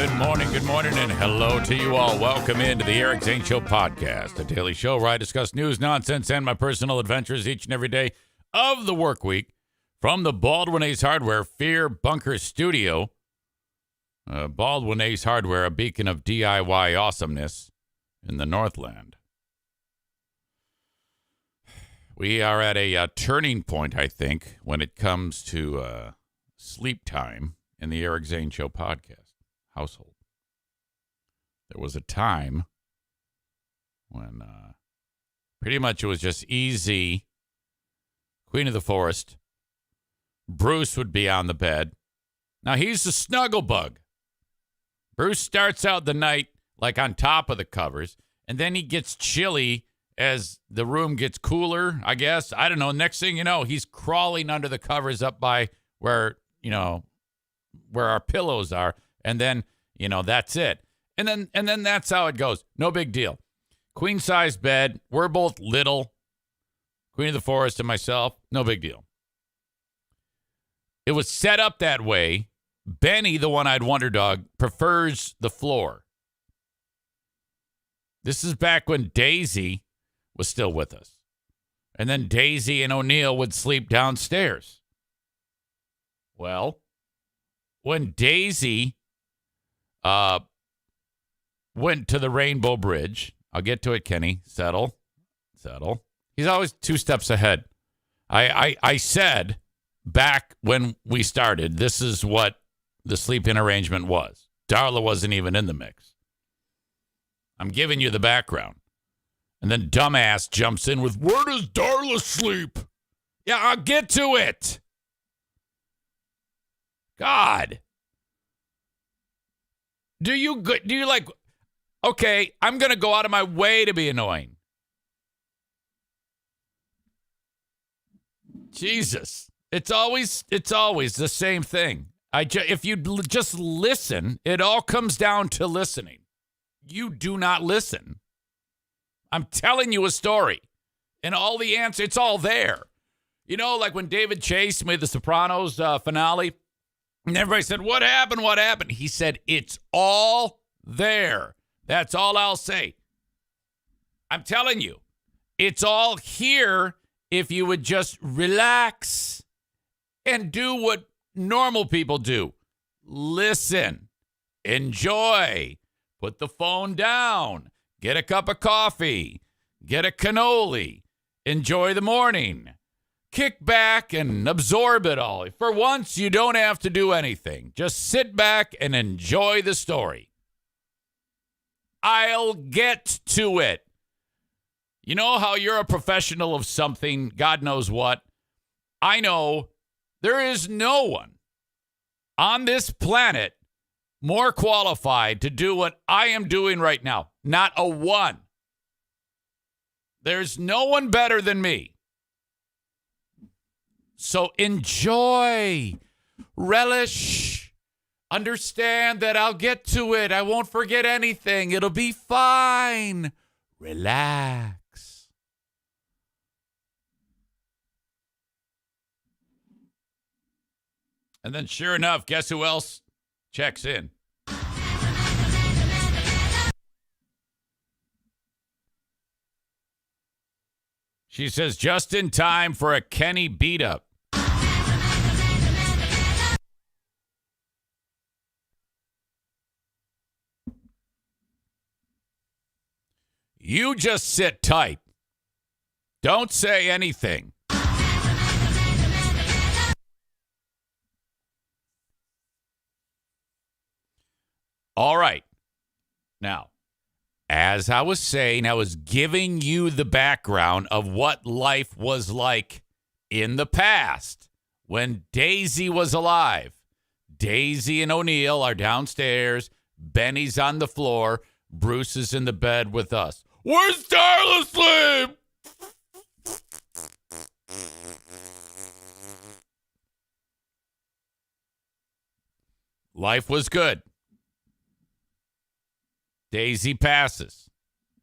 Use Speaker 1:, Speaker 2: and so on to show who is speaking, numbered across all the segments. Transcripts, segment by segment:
Speaker 1: Good morning, and hello to you all. Welcome into the Eric Zane Show podcast, a daily show where I discuss news, nonsense, and my personal adventures each and every day of the work week from the Baldwin Ace Hardware Fear Bunker Studio. Baldwin Ace Hardware, a beacon of DIY awesomeness in the Northland. We are at a turning point, I think, when it comes to sleep time in the Eric Zane Show podcast household. There was a time when pretty much it was just easy. Queen of the Forest. Bruce would be on the bed. Now, he's the snuggle bug. Bruce starts out the night like on top of the covers, and then he gets chilly as the room gets cooler, I guess. I don't know. Next thing you know, he's crawling under the covers up by where our pillows are, and then, that's it. And then that's how it goes. No big deal. Queen size bed. We're both little. Queen of the Forest and myself. No big deal. It was set up that way. Benny, the one-eyed wonder dog, prefers the floor. This is back when Daisy was still with us. And then Daisy and O'Neill would sleep downstairs. Well, when Daisy went to the Rainbow Bridge. I'll get to it, Kenny. Settle. He's always 2 steps ahead. I said back when we started, this is what the sleep-in arrangement was. Darla wasn't even in the mix. I'm giving you the background. And then dumbass jumps in with, where does Darla sleep? Yeah, I'll get to it. God. Do you like... Okay, I'm going to go out of my way to be annoying. Jesus. It's always the same thing. If you just listen, it all comes down to listening. You do not listen. I'm telling you a story. And all the answer, it's all there. Like when David Chase made the Sopranos finale, and everybody said, what happened? He said, it's all there. That's all I'll say. I'm telling you, it's all here if you would just relax and do what normal people do. Listen, enjoy, put the phone down, get a cup of coffee, get a cannoli, enjoy the morning, kick back and absorb it all. For once, you don't have to do anything. Just sit back and enjoy the story. I'll get to it. You know how you're a professional of something, God knows what? I know there is no one on this planet more qualified to do what I am doing right now. Not a one. There's no one better than me. So enjoy, relish, understand that I'll get to it. I won't forget anything. It'll be fine. Relax. And then sure enough, guess who else checks in? She says, just in time for a Kenny beat up. You just sit tight. Don't say anything. All right. Now, as I was saying, I was giving you the background of what life was like in the past when Daisy was alive. Daisy and O'Neill are downstairs. Benny's on the floor. Bruce is in the bed with us. Where's Darla sleep? Life was good. Daisy passes.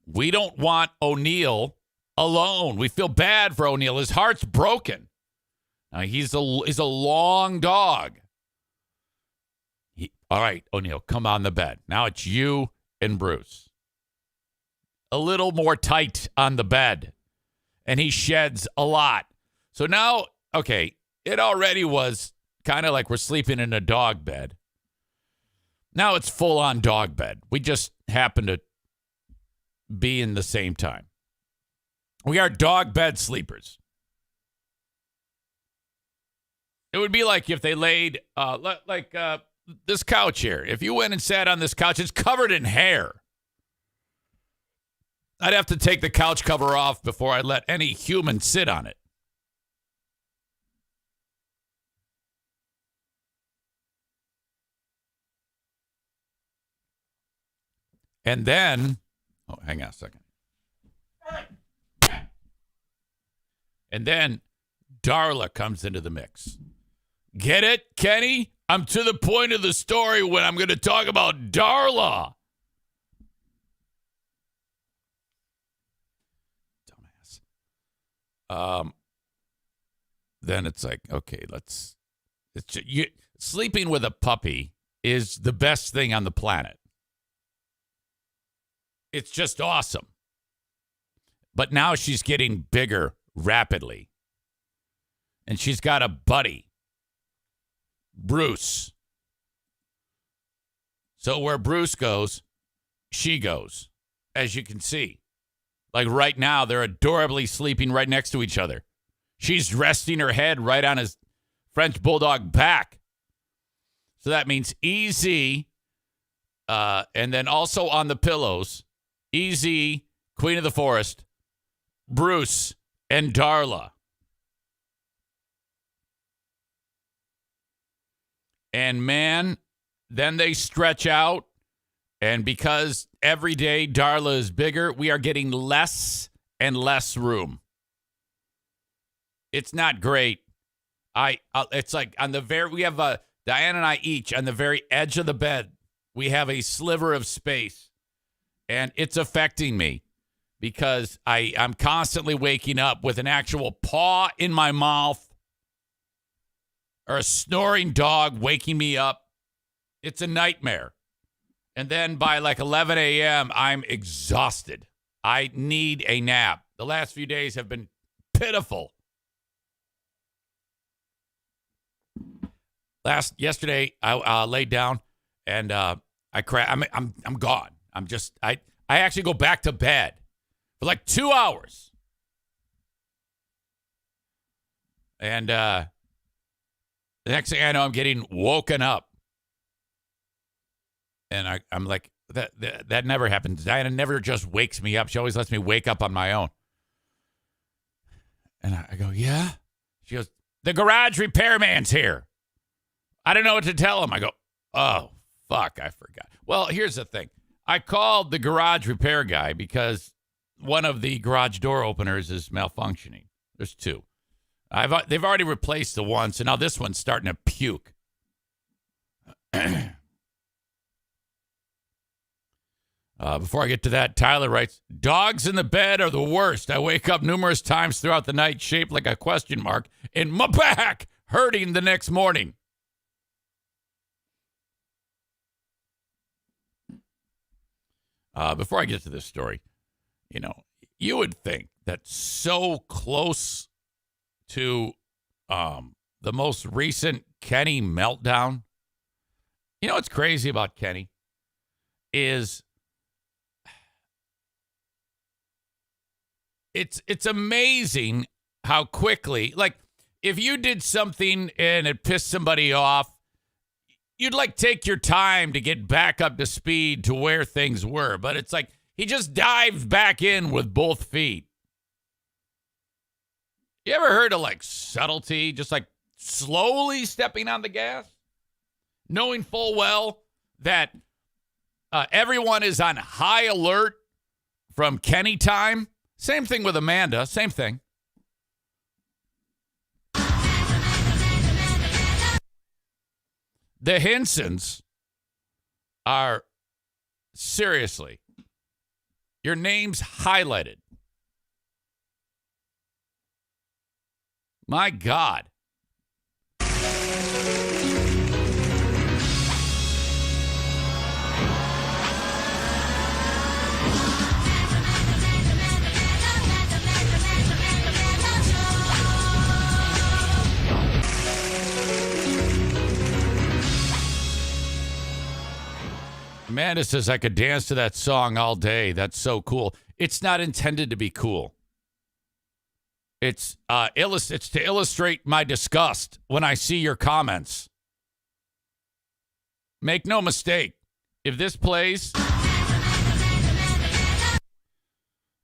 Speaker 1: We don't want O'Neill alone. We feel bad for O'Neill. His heart's broken. Now, he's a long dog. All right, O'Neill, come on the bed. Now it's you and Bruce. A little more tight on the bed. And he sheds a lot. So now, okay, it already was kind of like we're sleeping in a dog bed. Now it's full-on dog bed. We just happen to be in the same time. We are dog bed sleepers. It would be like if they laid, this couch here. If you went and sat on this couch, it's covered in hair. I'd have to take the couch cover off before I let any human sit on it. And then, hang on a second. And then Darla comes into the mix. Get it, Kenny? I'm to the point of the story when I'm going to talk about Darla. Dumbass. Then it's like, okay, sleeping with a puppy is the best thing on the planet. It's just awesome. But now she's getting bigger rapidly. And she's got a buddy, Bruce. So where Bruce goes, she goes, as you can see. Like right now, they're adorably sleeping right next to each other. She's resting her head right on his French bulldog back. So that means Easy, and then also on the pillows, Easy, Queen of the Forest, Bruce, and Darla. And man, then they stretch out. And because every day Darla is bigger, we are getting less and less room. It's not great. It's like we have Diane and I each on the very edge of the bed. We have a sliver of space. And it's affecting me because I'm constantly waking up with an actual paw in my mouth or a snoring dog waking me up. It's a nightmare. And then by like 11 a.m., I'm exhausted. I need a nap. The last few days have been pitiful. Yesterday, I laid down and I I'm gone. I actually go back to bed for like 2 hours. And the next thing I know, I'm getting woken up. And I'm like, that never happens. Diana never just wakes me up. She always lets me wake up on my own. And I go, yeah? She goes, the garage repairman's here. I don't know what to tell him. I go, oh, fuck, I forgot. Well, here's the thing. I called the garage repair guy because one of the garage door openers is malfunctioning. There's two. They've already replaced the one, so now this one's starting to puke. Before I get to that, Tyler writes, dogs in the bed are the worst. I wake up numerous times throughout the night shaped like a question mark and my back hurting the next morning. Before I get to this story, you would think that so close to the most recent Kenny meltdown, what's crazy about Kenny is it's amazing how quickly, like if you did something and it pissed somebody off, you'd like take your time to get back up to speed to where things were. But it's like he just dives back in with both feet. You ever heard of like subtlety, just like slowly stepping on the gas? Knowing full well that everyone is on high alert from Kenny time. Same thing with Amanda. Same thing. The Hinsons are, seriously, your name's highlighted. My God. Amanda says, I could dance to that song all day. That's so cool. It's not intended to be cool. It's to illustrate my disgust when I see your comments. Make no mistake. If this plays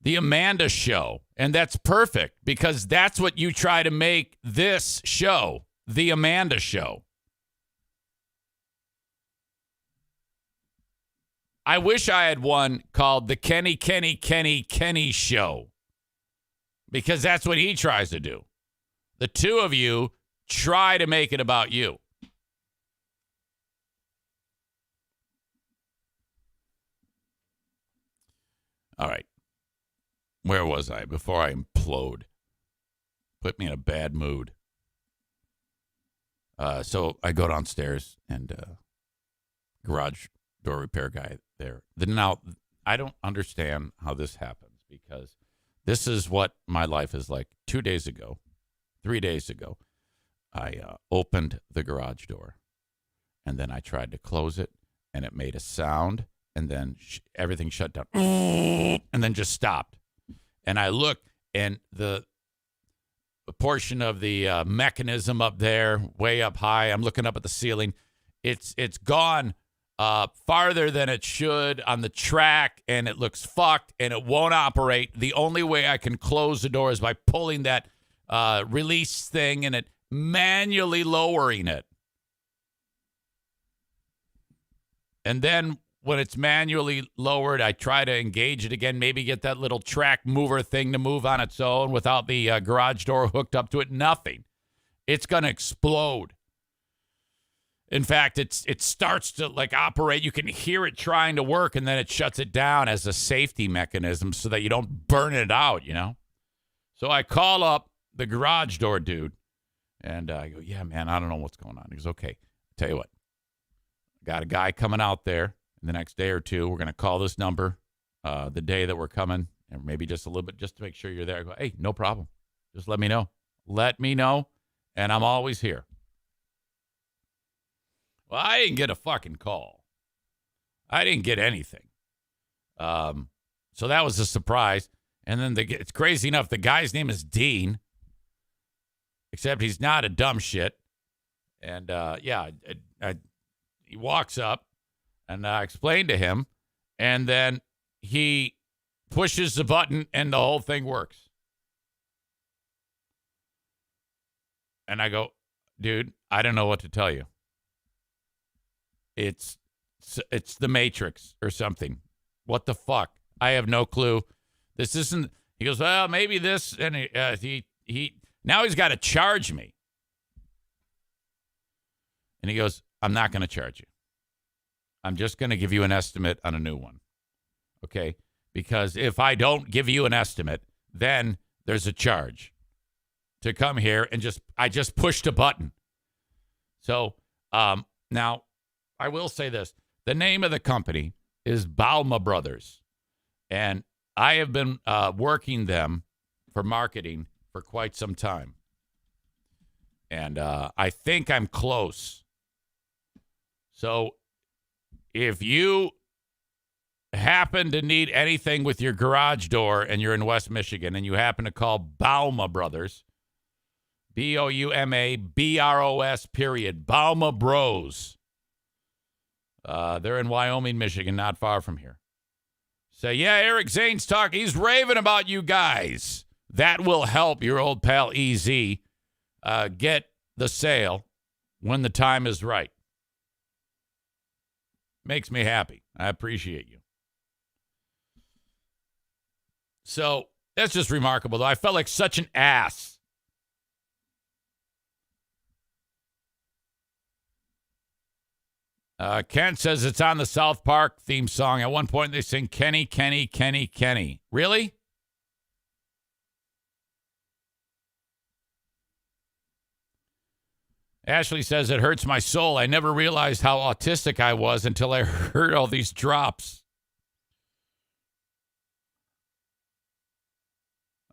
Speaker 1: the Amanda Show, and that's perfect because that's what you try to make this show, the Amanda Show. I wish I had one called the Kenny Show because that's what he tries to do. The two of you try to make it about you. All right. Where was I before I implode? Put me in a bad mood. So I go downstairs and garage door repair guy there. Now, I don't understand how this happens because this is what my life is like. 3 days ago, I opened the garage door and then I tried to close it and it made a sound and then everything shut down and then just stopped. And I looked and the portion of the mechanism up there, way up high, I'm looking up at the ceiling. It's gone farther than it should on the track, and it looks fucked, and it won't operate. The only way I can close the door is by pulling that release thing and it manually lowering it. And then when it's manually lowered, I try to engage it again, maybe get that little track mover thing to move on its own without the garage door hooked up to it. Nothing. It's going to explode. In fact, it starts to like operate. You can hear it trying to work, and then it shuts it down as a safety mechanism so that you don't burn it out, you know? So I call up the garage door dude, and I go, yeah, man, I don't know what's going on. He goes, okay, tell you what. Got a guy coming out there in the next day or two. We're going to call this number the day that we're coming, and maybe just a little bit just to make sure you're there. I go, hey, no problem. Just let me know. Let me know, and I'm always here. Well, I didn't get a fucking call. I didn't get anything. So that was a surprise. And then it's crazy enough, the guy's name is Dean, except he's not a dumb shit. And, he walks up, and I explained to him, and then he pushes the button, and the whole thing works. And I go, dude, I don't know what to tell you. It's the Matrix or something. What the fuck? I have no clue. This isn't. He goes, well, maybe this, and he now he's got to charge me. And he goes, I'm not going to charge you. I'm just going to give you an estimate on a new one, okay? Because if I don't give you an estimate, then there's a charge to come here and I just pushed a button. So now. I will say this. The name of the company is Bauma Brothers. And I have been working them for marketing for quite some time. And I think I'm close. So if you happen to need anything with your garage door and you're in West Michigan and you happen to call Bauma Brothers, BOUMABROS, Bauma Bros. They're in Wyoming, Michigan, not far from here. Say, yeah, Eric Zane's talking. He's raving about you guys. That will help your old pal EZ get the sale when the time is right. Makes me happy. I appreciate you. So that's just remarkable, though. I felt like such an ass. Kent says it's on the South Park theme song. At one point, they sing Kenny, Kenny, Kenny, Kenny. Really? Ashley says it hurts my soul. I never realized how autistic I was until I heard all these drops.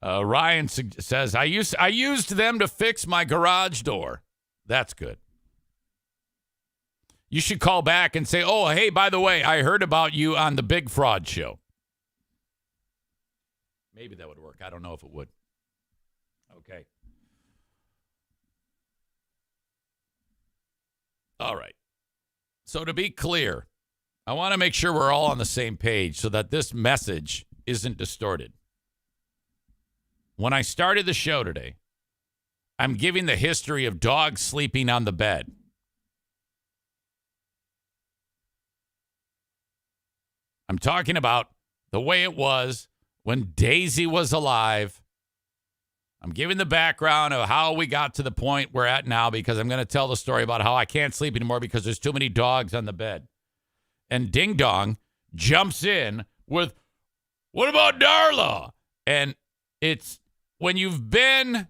Speaker 1: Ryan says, I used them to fix my garage door. That's good. You should call back and say, oh, hey, by the way, I heard about you on the Big Fraud Show. Maybe that would work. I don't know if it would. Okay. All right. So to be clear, I want to make sure we're all on the same page so that this message isn't distorted. When I started the show today, I'm giving the history of dogs sleeping on the bed. I'm talking about the way it was when Daisy was alive. I'm giving the background of how we got to the point we're at now because I'm going to tell the story about how I can't sleep anymore because there's too many dogs on the bed. And Ding Dong jumps in with, what about Darla? And it's when you've been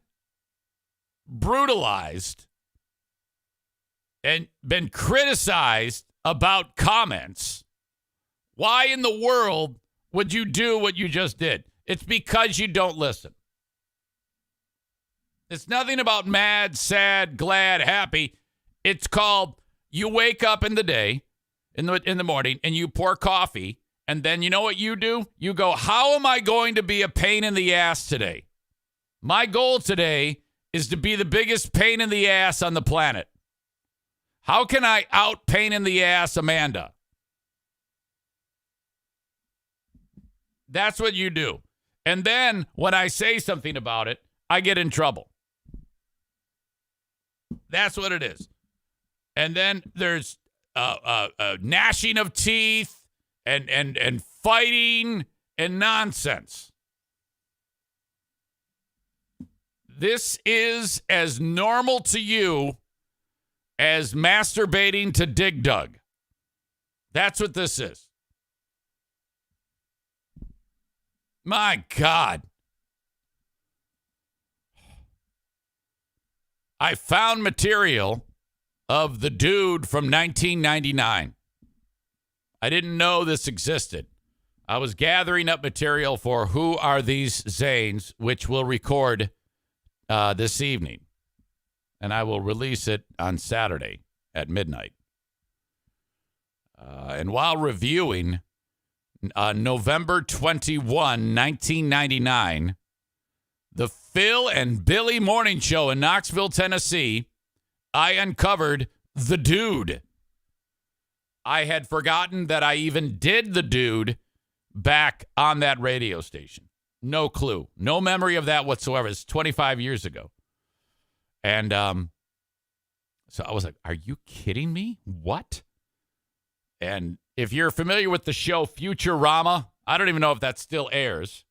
Speaker 1: brutalized and been criticized about comments, why in the world would you do what you just did? It's because you don't listen. It's nothing about mad, sad, glad, happy. It's called you wake up in the day, in the morning, and you pour coffee, and then you know what you do? You go, how am I going to be a pain in the ass today? My goal today is to be the biggest pain in the ass on the planet. How can I out pain in the ass Amanda? That's what you do. And then when I say something about it, I get in trouble. That's what it is. And then there's gnashing of teeth and fighting and nonsense. This is as normal to you as masturbating to Dig Dug. That's what this is. My God. I found material of the dude from 1999. I didn't know this existed. I was gathering up material for Who Are These Zanes, which we'll record this evening. And I will release it on Saturday at midnight. And while reviewing November 21, 1999, the Phil and Billy Morning Show in Knoxville, Tennessee, I uncovered the dude. I had forgotten that I even did the dude back on that radio station. No clue. No memory of that whatsoever. It's 25 years ago. And so I was like, are you kidding me? What? And if you're familiar with the show Futurama, I don't even know if that still airs.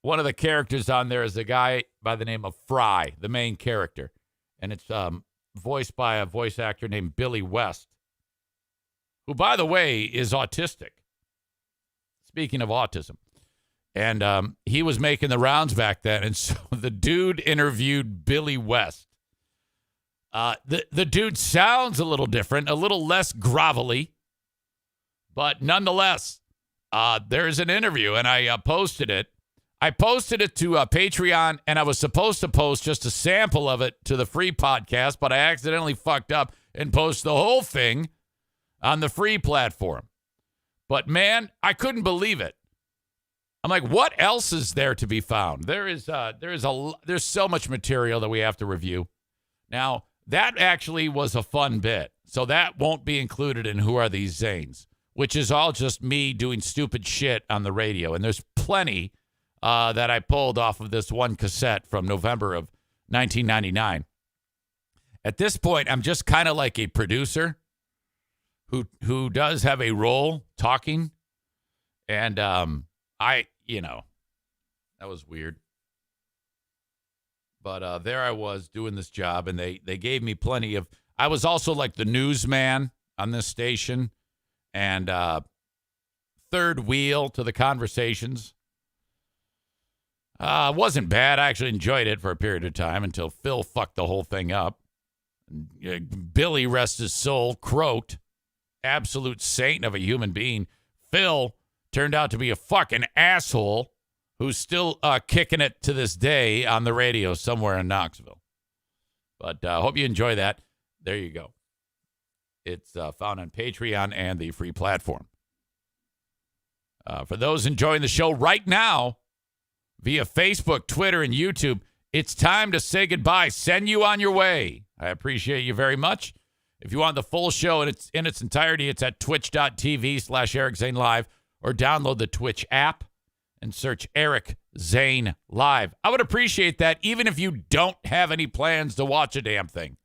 Speaker 1: One of the characters on there is a guy by the name of Fry, the main character. And it's voiced by a voice actor named Billy West, who, by the way, is autistic. Speaking of autism. And he was making the rounds back then. And so the dude interviewed Billy West. The dude sounds a little different, a little less grovelly. But nonetheless, there's an interview, and I posted it. I posted it to Patreon, and I was supposed to post just a sample of it to the free podcast, but I accidentally fucked up and posted the whole thing on the free platform. But, man, I couldn't believe it. I'm like, what else is there to be found? There's so much material that we have to review. Now, that actually was a fun bit, so that won't be included in Who Are These Zanes, which is all just me doing stupid shit on the radio. And there's plenty that I pulled off of this one cassette from November of 1999. At this point, I'm just kind of like a producer who does have a role talking. And that was weird. But there I was doing this job, and they gave me plenty of, I was also like the newsman on this station, and third wheel to the conversations. Wasn't bad. I actually enjoyed it for a period of time until Phil fucked the whole thing up. Billy, rest his soul, croaked. Absolute saint of a human being. Phil turned out to be a fucking asshole who's still kicking it to this day on the radio somewhere in Knoxville. But I hope you enjoy that. There you go. It's found on Patreon and the free platform. For those enjoying the show right now via Facebook, Twitter, and YouTube, it's time to say goodbye. Send you on your way. I appreciate you very much. If you want the full show in its entirety, it's at twitch.tv/Eric Zane Live, or download the Twitch app and search Eric Zane Live. I would appreciate that, even if you don't have any plans to watch a damn thing.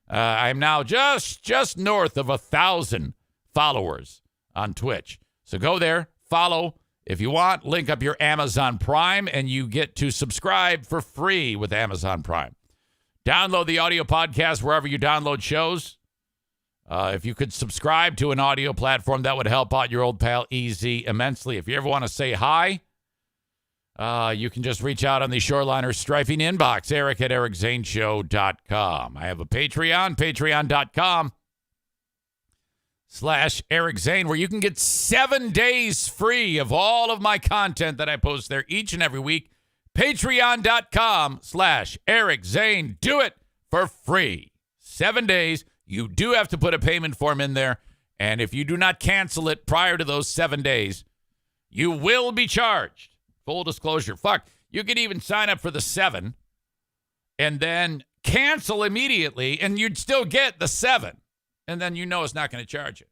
Speaker 1: I'm now just north of 1,000 followers on Twitch. So go there, follow. If you want, link up your Amazon Prime, and you get to subscribe for free with Amazon Prime. Download the audio podcast wherever you download shows. If you could subscribe to an audio platform, that would help out your old pal Easy immensely. If you ever want to say hi, you can just reach out on the Shoreliner strifing inbox, eric@ericzaneshow.com. I have a Patreon, patreon.com/Eric Zane, where you can get 7 days free of all of my content that I post there each and every week. Patreon.com/Eric Zane. Do it for free. 7 days. You do have to put a payment form in there, and if you do not cancel it prior to those 7 days, you will be charged. Full disclosure. Fuck, you could even sign up for the 7 and then cancel immediately, and you'd still get the 7, and then you know it's not going to charge you.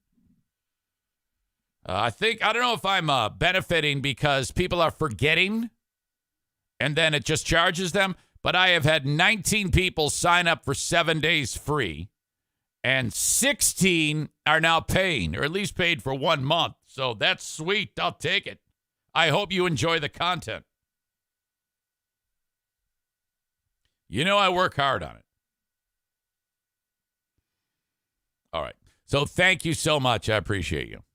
Speaker 1: I don't know if I'm benefiting because people are forgetting, and then it just charges them, but I have had 19 people sign up for 7 days free, and 16 are now paying, or at least paid for 1 month. So that's sweet. I'll take it. I hope you enjoy the content. You know I work hard on it. All right. So thank you so much. I appreciate you.